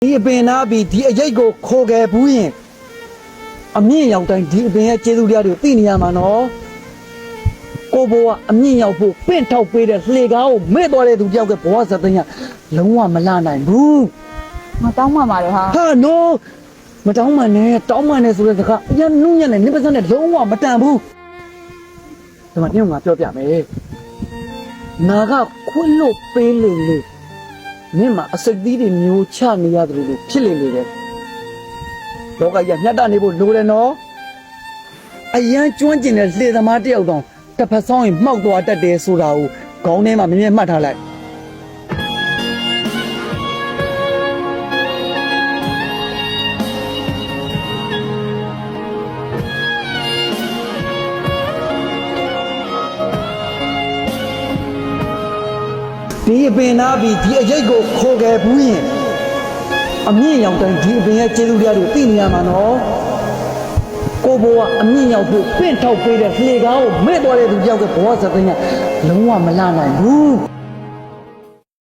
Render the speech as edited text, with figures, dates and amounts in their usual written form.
ဒီအပင်နာပြီးဒီအရိတ်ကိုခိုးခဲ့ဘူးရင်အမြင့်ရောက်တိုင်းဒီအပင်ရဲ့ကျေးဇူးတရားတွေကိုသိနေရမှာနော်ကိုဘိုးကအမြင့်ရောက်ဖို့ပင့်ထောက်ပေးတဲ့လှေကားကိုမဲ့သွားတဲ့သူကြောက်ကဘဝဇသိန်းကလုံးဝမလာနိုင်ဘူး မတောင်းမှပါလေဟာ ဟာနော်မတောင်းမှနဲ့တောင်းမှနဲ့ဆိုတဲ့စကားအရင်နုညံ့နဲ့နိပ္ပစနဲ့လုံးဝမတန်ဘူးဒီမှာညငါပြောပြမယ်နာကခွင့်လို့ပေးလေလေမြင့်မှာအစိတ်သီးတွေမျိုးချနေရတယ်လို့ဖြစ်လေလေတယ်လောကကြီးညှက်တနေဖို့လိုတယ်နော်အရန်ကျွမ်းကျင်တဲ့လှေသမားတယောက်တောင်တစ်ဖက်ဆောင်ရင်မှောက်သွားတတ်တယ်ဆိုတာကိုခေါင်းထဲမှာမြင်မြင်မှတ်ထားလိုက်ဒီအပင်နာပြီးဒီအရိတ်ကိုခိုးခဲ့ဘူးရင်အမြင့်ရောက်တိုင်းဒီအပင်ရဲ့ကျေးဇူးတရားတွေသိနေရမှာနော်ကိုဘိုးကအမြင့်ရောက်ဖို့ပင့်ထောက်ပေးတဲ့လှေကားကိုမဲ့သွားတဲ့သူကြောက်ကဘဝဇသိန်းကလုံးဝမလာနိုင်ဘူး